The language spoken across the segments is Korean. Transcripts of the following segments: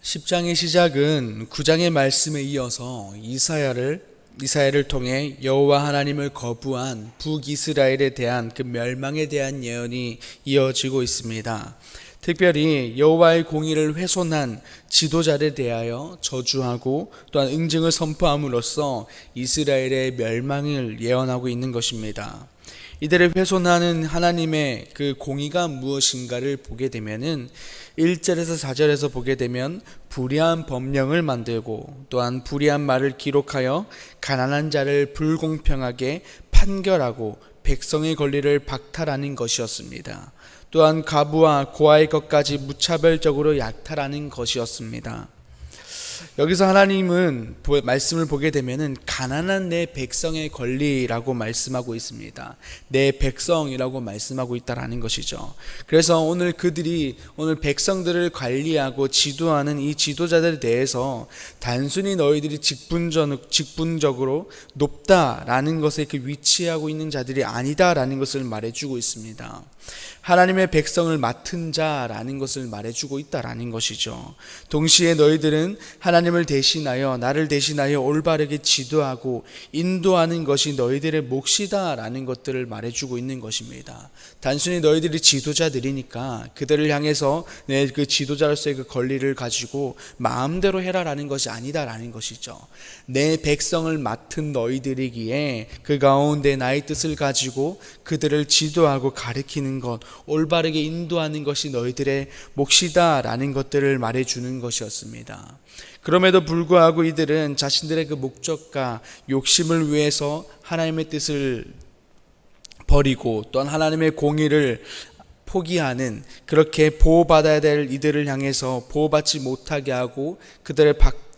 10장의 시작은 9장의 말씀에 이어서 이사야를 통해 여호와 하나님을 거부한 북이스라엘에 대한 그 멸망에 대한 예언이 이어지고 있습니다. 특별히 여호와의 공의를 훼손한 지도자를 대하여 저주하고 또한 응징을 선포함으로써 이스라엘의 멸망을 예언하고 있는 것입니다. 이들을 훼손하는 하나님의 그 공의가 무엇인가를 보게 되면은 1절에서 4절에서 보게 되면 불의한 법령을 만들고 또한 불의한 말을 기록하여 가난한 자를 불공평하게 판결하고 백성의 권리를 박탈하는 것이었습니다. 또한 과부와 고아의 것까지 무차별적으로 약탈하는 것이었습니다. 여기서 하나님은 말씀을 보게 되면은 가난한 내 백성의 권리라고 말씀하고 있습니다. 내 백성이라고 말씀하고 있다라는 것이죠. 그래서 오늘 백성들을 관리하고 지도하는 이 지도자들에 대해서 단순히 너희들이 직분적으로 높다라는 것에 그 위치하고 있는 자들이 아니다라는 것을 말해주고 있습니다. 하나님의 백성을 맡은 자라는 것을 말해주고 있다라는 것이죠. 동시에 너희들은 하나님을 대신하여 나를 대신하여 올바르게 지도하고 인도하는 것이 너희들의 몫이다라는 것들을 말해주고 있는 것입니다. 단순히 너희들이 지도자들이니까 그들을 향해서 내 그 지도자로서의 그 권리를 가지고 마음대로 해라라는 것이 아니다라는 것이죠. 내 백성을 맡은 너희들이기에 그 가운데 나의 뜻을 가지고 그들을 지도하고 가르치는 것, 올바르게 인도하는 것이 너희들의 몫이다라는 것들을 말해주는 것이었습니다. 그럼에도 불구하고 이들은 자신들의 그 목적과 욕심을 위해서 하나님의 뜻을 버리고 또한 하나님의 공의를 포기하는, 그렇게 보호받아야 될 이들을 향해서 보호받지 못하게 하고 그들의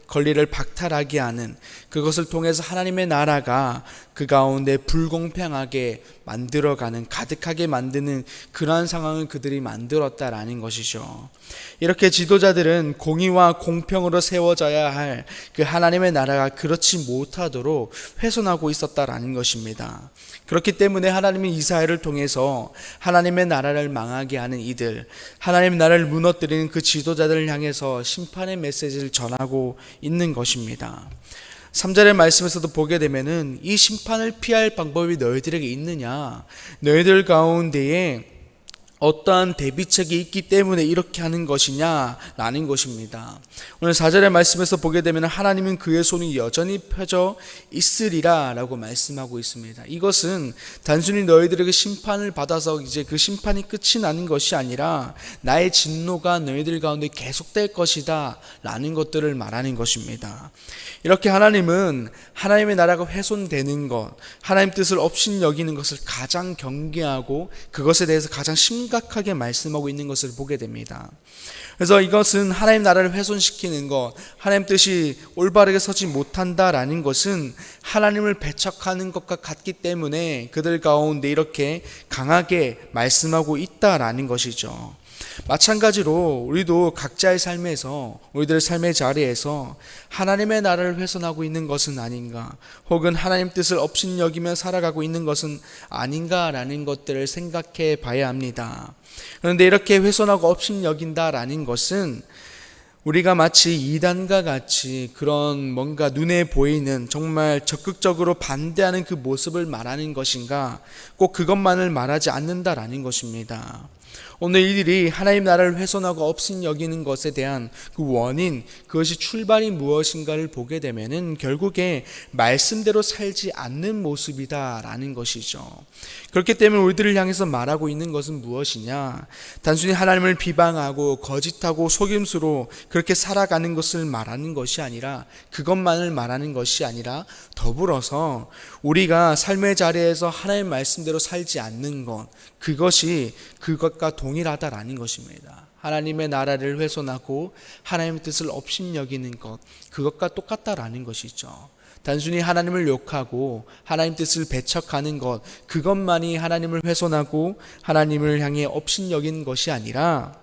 권리를 박탈하게 하는, 그것을 통해서 하나님의 나라가 그 가운데 불공평하게 만들어가는, 가득하게 만드는 그러한 상황을 그들이 만들었다라는 것이죠. 이렇게 지도자들은 공의와 공평으로 세워져야 할 그 하나님의 나라가 그렇지 못하도록 훼손하고 있었다라는 것입니다. 그렇기 때문에 하나님은 이사야를 통해서 하나님의 나라를 망하게 하는 이들, 하나님의 나라를 무너뜨리는 그 지도자들을 향해서 심판의 메시지를 전하고 있는 것입니다. 3절의 말씀에서도 보게 되면은 이 심판을 피할 방법이 너희들에게 있느냐, 너희들 가운데에 어떠한 대비책이 있기 때문에 이렇게 하는 것이냐라는 것입니다. 오늘 4절의 말씀에서 보게 되면 하나님은 그의 손이 여전히 펴져 있으리라 라고 말씀하고 있습니다. 이것은 단순히 너희들에게 심판을 받아서 이제 그 심판이 끝이 나는 것이 아니라 나의 진노가 너희들 가운데 계속될 것이다 라는 것들을 말하는 것입니다. 이렇게 하나님은 하나님의 나라가 훼손되는 것, 하나님 뜻을 업신여기는 것을 가장 경계하고 그것에 대해서 가장 심각하게 말씀하고 있는 것을 보게 됩니다. 그래서 이것은 하나님 나라를 훼손시키는 것, 하나님 뜻이 올바르게 서지 못한다라는 것은 하나님을 배척하는 것과 같기 때문에 그들 가운데 이렇게 강하게 말씀하고 있다라는 것이죠. 마찬가지로 우리도 각자의 삶에서, 우리들의 삶의 자리에서 하나님의 나라를 훼손하고 있는 것은 아닌가, 혹은 하나님 뜻을 업신여기며 살아가고 있는 것은 아닌가라는 것들을 생각해 봐야 합니다. 그런데 이렇게 훼손하고 업신여긴다라는 것은 우리가 마치 이단과 같이 그런 뭔가 눈에 보이는 정말 적극적으로 반대하는 그 모습을 말하는 것인가, 꼭 그것만을 말하지 않는다라는 것입니다. 오늘 이들이 하나님 나라를 훼손하고 업신여기는 것에 대한 그 원인, 그것이 출발이 무엇인가를 보게 되면은 결국에 말씀대로 살지 않는 모습이다라는 것이죠. 그렇기 때문에 우리들을 향해서 말하고 있는 것은 무엇이냐? 단순히 하나님을 비방하고 거짓하고 속임수로 그렇게 살아가는 것을 말하는 것이 아니라, 그것만을 말하는 것이 아니라 더불어서 우리가 삶의 자리에서 하나님의 말씀대로 살지 않는 것, 그것이 그것과 동일하다라는 것입니다. 하나님의 나라를 훼손하고 하나님의 뜻을 업신여기는 것, 그것과 똑같다라는 것이죠. 단순히 하나님을 욕하고 하나님 뜻을 배척하는 것, 그것만이 하나님을 훼손하고 하나님을 향해 업신여기는 것이 아니라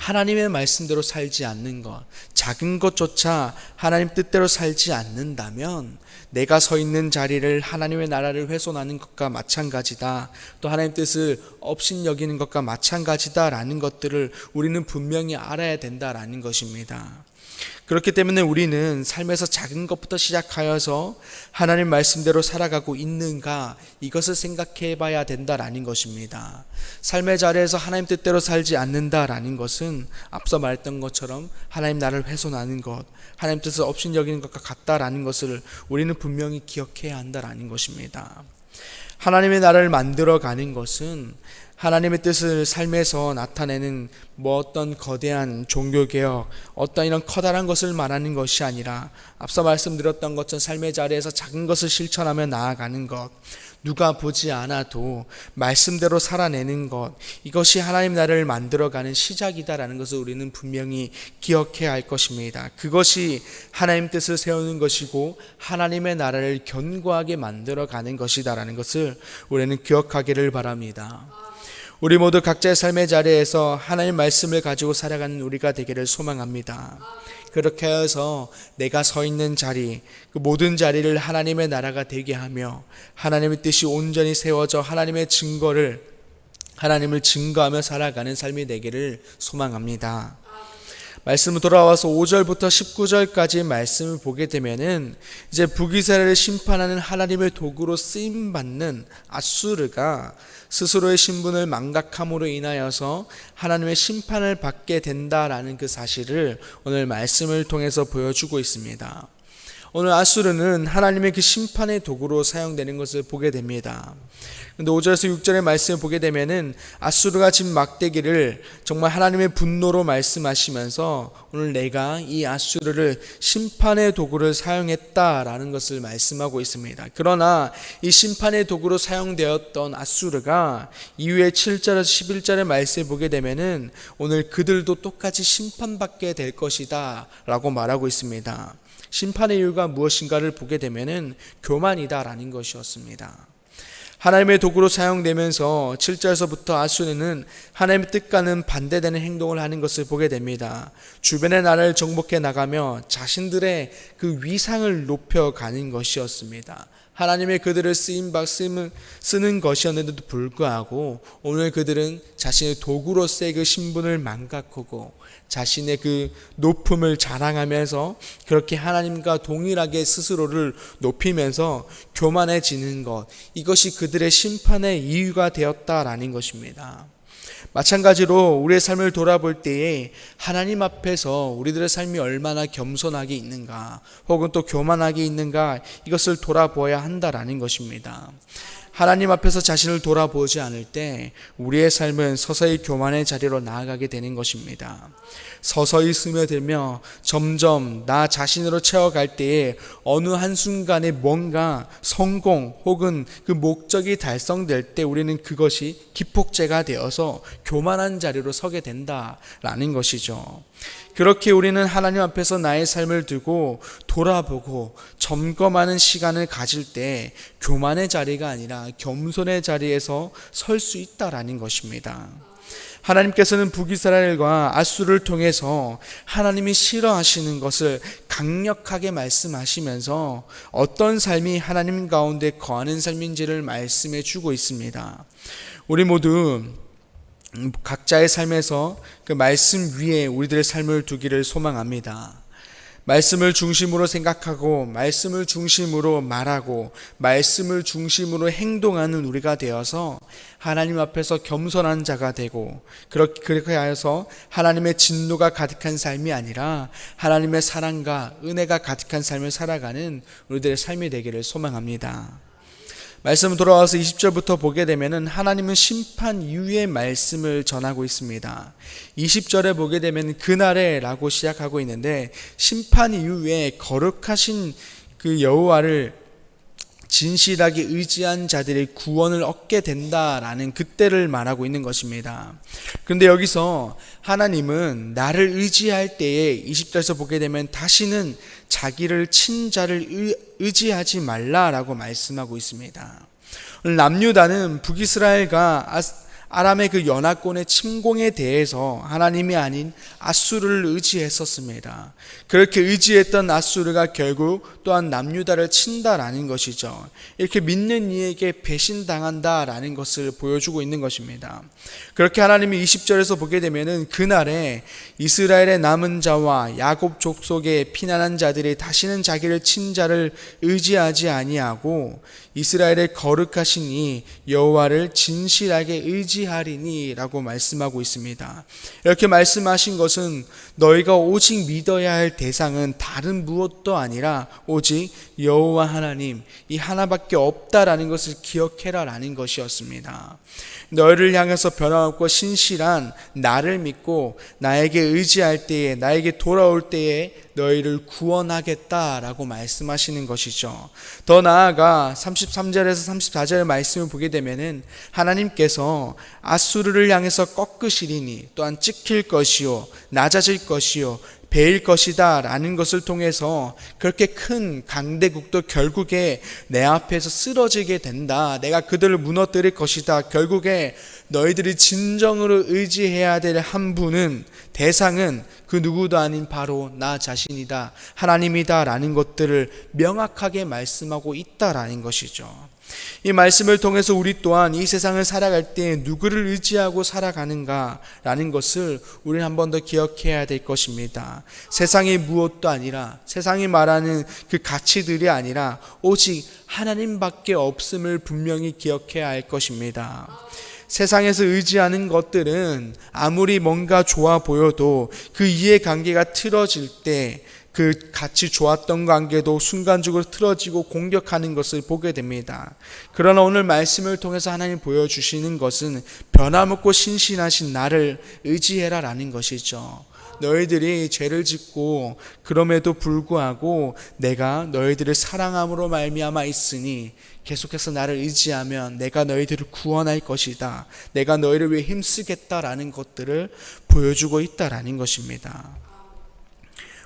하나님의 말씀대로 살지 않는 것, 작은 것조차 하나님 뜻대로 살지 않는다면 내가 서 있는 자리를 하나님의 나라를 훼손하는 것과 마찬가지다. 또 하나님 뜻을 업신여기는 것과 마찬가지다라는 것들을 우리는 분명히 알아야 된다라는 것입니다. 그렇기 때문에 우리는 삶에서 작은 것부터 시작하여서 하나님 말씀대로 살아가고 있는가, 이것을 생각해 봐야 된다라는 것입니다. 삶의 자리에서 하나님 뜻대로 살지 않는다라는 것은 앞서 말했던 것처럼 하나님 나라를 훼손하는 것, 하나님 뜻을 업신여기는 것과 같다라는 것을 우리는 분명히 기억해야 한다라는 것입니다. 하나님의 나라를 만들어가는 것은 하나님의 뜻을 삶에서 나타내는 어떤 거대한 종교개혁, 어떤 이런 커다란 것을 말하는 것이 아니라 앞서 말씀드렸던 것처럼 삶의 자리에서 작은 것을 실천하며 나아가는 것, 누가 보지 않아도 말씀대로 살아내는 것, 이것이 하나님 나라를 만들어가는 시작이다라는 것을 우리는 분명히 기억해야 할 것입니다. 그것이 하나님 뜻을 세우는 것이고 하나님의 나라를 견고하게 만들어가는 것이다라는 것을 우리는 기억하기를 바랍니다. 우리 모두 각자의 삶의 자리에서 하나님 말씀을 가지고 살아가는 우리가 되기를 소망합니다. 그렇게 해서 내가 서 있는 자리, 그 모든 자리를 하나님의 나라가 되게 하며 하나님의 뜻이 온전히 세워져 하나님을 증거하며 살아가는 삶이 되기를 소망합니다. 말씀을 돌아와서 5절부터 19절까지 말씀을 보게 되면은 이제 북이스라엘을 심판하는 하나님의 도구로 쓰임 받는 앗수르가 스스로의 신분을 망각함으로 인하여서 하나님의 심판을 받게 된다라는 그 사실을 오늘 말씀을 통해서 보여주고 있습니다. 오늘 앗수르는 하나님의 그 심판의 도구로 사용되는 것을 보게 됩니다. 근데 5절에서 6절의 말씀을 보게 되면은 앗수르가 진 막대기를 정말 하나님의 분노로 말씀하시면서 오늘 내가 이 앗수르를 심판의 도구를 사용했다라는 것을 말씀하고 있습니다. 그러나 이 심판의 도구로 사용되었던 앗수르가 이후에 7절에서 11절의 말씀을 보게 되면은 오늘 그들도 똑같이 심판받게 될 것이다 라고 말하고 있습니다. 심판의 이유가 무엇인가를 보게 되면은 교만이다라는 것이었습니다. 하나님의 도구로 사용되면서 7절에서부터 앗수르는 하나님의 뜻과는 반대되는 행동을 하는 것을 보게 됩니다. 주변의 나라를 정복해 나가며 자신들의 그 위상을 높여가는 것이었습니다. 하나님의 그들을 쓰는 것이었는데도 불구하고 오늘 그들은 자신의 도구로서의 그 신분을 망각하고 자신의 그 높음을 자랑하면서 그렇게 하나님과 동일하게 스스로를 높이면서 교만해지는 것, 이것이 그들의 심판의 이유가 되었다라는 것입니다. 마찬가지로 우리의 삶을 돌아볼 때에 하나님 앞에서 우리들의 삶이 얼마나 겸손하게 있는가 혹은 또 교만하게 있는가, 이것을 돌아보아야 한다라는 것입니다. 하나님 앞에서 자신을 돌아보지 않을 때 우리의 삶은 서서히 교만의 자리로 나아가게 되는 것입니다. 서서히 스며들며 점점 나 자신으로 채워갈 때에 어느 한순간에 뭔가 성공 혹은 그 목적이 달성될 때 우리는 그것이 기폭제가 되어서 교만한 자리로 서게 된다라는 것이죠. 그렇게 우리는 하나님 앞에서 나의 삶을 두고 돌아보고 점검하는 시간을 가질 때 교만의 자리가 아니라 겸손의 자리에서 설 수 있다라는 것입니다. 하나님께서는 북이스라엘과 앗수르를 통해서 하나님이 싫어하시는 것을 강력하게 말씀하시면서 어떤 삶이 하나님 가운데 거하는 삶인지를 말씀해 주고 있습니다. 우리 모두 각자의 삶에서 그 말씀 위에 우리들의 삶을 두기를 소망합니다. 말씀을 중심으로 생각하고 말씀을 중심으로 말하고 말씀을 중심으로 행동하는 우리가 되어서 하나님 앞에서 겸손한 자가 되고 그렇게 하여서 하나님의 진노가 가득한 삶이 아니라 하나님의 사랑과 은혜가 가득한 삶을 살아가는 우리들의 삶이 되기를 소망합니다. 말씀 돌아와서 20절부터 보게 되면은 하나님은 심판 이후의 말씀을 전하고 있습니다. 20절에 보게 되면 그날에 라고 시작하고 있는데 심판 이후에 거룩하신 그 여호와를 진실하게 의지한 자들이 구원을 얻게 된다라는 그때를 말하고 있는 것입니다. 그런데 여기서 하나님은 나를 의지할 때에 20절에서 보게 되면 다시는 자기를 친 자를 의지하지 말라라고 말씀하고 있습니다. 남유다는 북이스라엘과 아람의 그 연합군의 침공에 대해서 하나님이 아닌 앗수르를 의지했었습니다. 그렇게 의지했던 앗수르가 결국 또한 남유다를 친다라는 것이죠. 이렇게 믿는 이에게 배신당한다라는 것을 보여주고 있는 것입니다. 그렇게 하나님이 20절에서 보게 되면은 그날에 이스라엘의 남은 자와 야곱 족속의 피난한 자들이 다시는 자기를 친 자를 의지하지 아니하고 이스라엘의 거룩하신 이 여호와를 진실하게 의지하리니 라고 말씀하고 있습니다. 이렇게 말씀하신 것은 너희가 오직 믿어야 할 대상은 다른 무엇도 아니라 오직 여호와 하나님 이 하나밖에 없다라는 것을 기억해라 라는 것이었습니다. 너희를 향해서 변함없고 신실한 나를 믿고 나에게 의지할 때에 나에게 돌아올 때에 너희를 구원하겠다라고 말씀하시는 것이죠. 더 나아가 33절에서 34절 말씀을 보게 되면은 하나님께서 앗수르를 향해서 꺾으시리니 또한 찍힐 것이요 낮아질 것이요 배일 것이다 라는 것을 통해서 그렇게 큰 강대국도 결국에 내 앞에서 쓰러지게 된다. 내가 그들을 무너뜨릴 것이다. 결국에 너희들이 진정으로 의지해야 될 한 분은 대상은 그 누구도 아닌 바로 나 자신이다. 하나님이다 라는 것들을 명확하게 말씀하고 있다라는 것이죠. 이 말씀을 통해서 우리 또한 이 세상을 살아갈 때 누구를 의지하고 살아가는가라는 것을 우리는 한 번 더 기억해야 될 것입니다. 세상이 무엇도 아니라 세상이 말하는 그 가치들이 아니라 오직 하나님밖에 없음을 분명히 기억해야 할 것입니다. 세상에서 의지하는 것들은 아무리 뭔가 좋아 보여도 그 이해관계가 틀어질 때 그 같이 좋았던 관계도 순간적으로 틀어지고 공격하는 것을 보게 됩니다. 그러나 오늘 말씀을 통해서 하나님 보여주시는 것은 변함없고 신실하신 나를 의지해라 라는 것이죠. 너희들이 죄를 짓고 그럼에도 불구하고 내가 너희들을 사랑함으로 말미암아 있으니 계속해서 나를 의지하면 내가 너희들을 구원할 것이다. 내가 너희를 위해 힘쓰겠다라는 것들을 보여주고 있다라는 것입니다.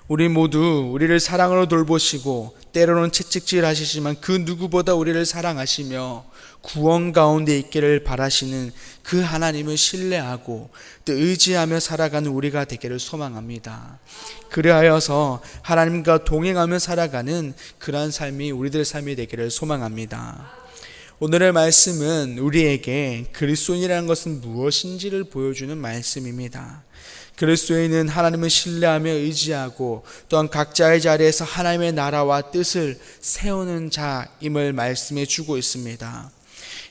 우리 모두 우리를 사랑으로 돌보시고 때로는 채찍질 하시지만 그 누구보다 우리를 사랑하시며 구원 가운데 있기를 바라시는 그 하나님을 신뢰하고 또 의지하며 살아가는 우리가 되기를 소망합니다. 그리하여서 하나님과 동행하며 살아가는 그러한 삶이 우리들의 삶이 되기를 소망합니다. 오늘의 말씀은 우리에게 그리스도인이라는 것은 무엇인지를 보여주는 말씀입니다. 그리스도인은 하나님을 신뢰하며 의지하고 또한 각자의 자리에서 하나님의 나라와 뜻을 세우는 자임을 말씀해 주고 있습니다.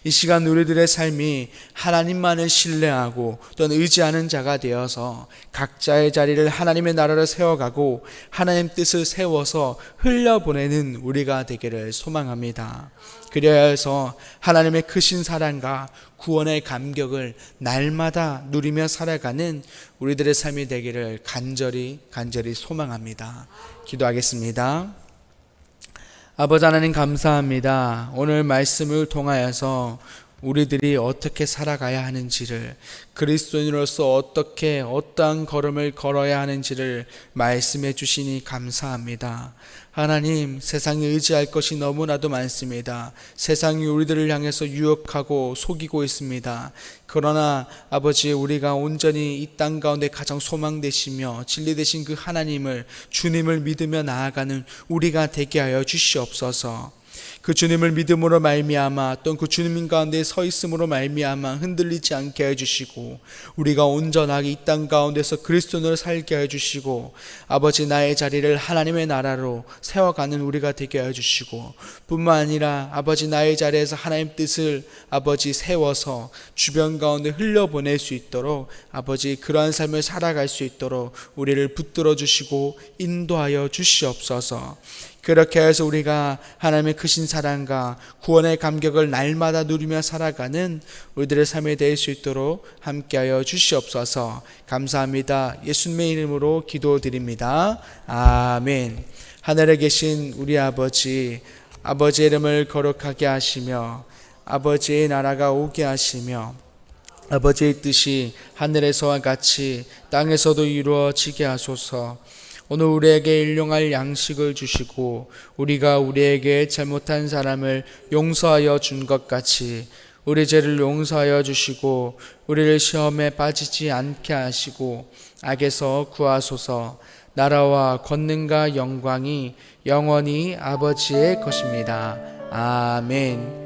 이 시간 우리들의 삶이 하나님만을 신뢰하고 또는 의지하는 자가 되어서 각자의 자리를 하나님의 나라를 세워가고 하나님 뜻을 세워서 흘려보내는 우리가 되기를 소망합니다. 그리하여서 하나님의 크신 사랑과 구원의 감격을 날마다 누리며 살아가는 우리들의 삶이 되기를 간절히 소망합니다. 기도하겠습니다. 아버지 하나님 감사합니다. 오늘 말씀을 통하여서 우리들이 어떻게 살아가야 하는지를, 그리스도인으로서 어떻게 어떠한 걸음을 걸어야 하는지를 말씀해 주시니 감사합니다. 하나님, 세상에 의지할 것이 너무나도 많습니다. 세상이 우리들을 향해서 유혹하고 속이고 있습니다. 그러나 아버지, 우리가 온전히 이 땅 가운데 가장 소망되시며 진리 되신 그 하나님을, 주님을 믿으며 나아가는 우리가 되게 하여 주시옵소서. 그 주님을 믿음으로 말미암아 또 그 주님 가운데 서 있음으로 말미암아 흔들리지 않게 해주시고 우리가 온전하게 이 땅 가운데서 그리스도인으로 살게 해주시고 아버지, 나의 자리를 하나님의 나라로 세워가는 우리가 되게 해주시고 뿐만 아니라 아버지, 나의 자리에서 하나님 뜻을 아버지 세워서 주변 가운데 흘려보낼 수 있도록 아버지, 그러한 삶을 살아갈 수 있도록 우리를 붙들어 주시고 인도하여 주시옵소서. 그렇게 해서 우리가 하나님의 크신 사랑과 구원의 감격을 날마다 누리며 살아가는 우리들의 삶이 될 수 있도록 함께하여 주시옵소서. 감사합니다. 예수님의 이름으로 기도드립니다. 아멘. 하늘에 계신 우리 아버지, 아버지의 이름을 거룩하게 하시며 아버지의 나라가 오게 하시며 아버지의 뜻이 하늘에서와 같이 땅에서도 이루어지게 하소서. 오늘 우리에게 일용할 양식을 주시고 우리가 우리에게 잘못한 사람을 용서하여 준 것 같이 우리 죄를 용서하여 주시고 우리를 시험에 빠지지 않게 하시고 악에서 구하소서. 나라와 권능과 영광이 영원히 아버지의 것입니다. 아멘.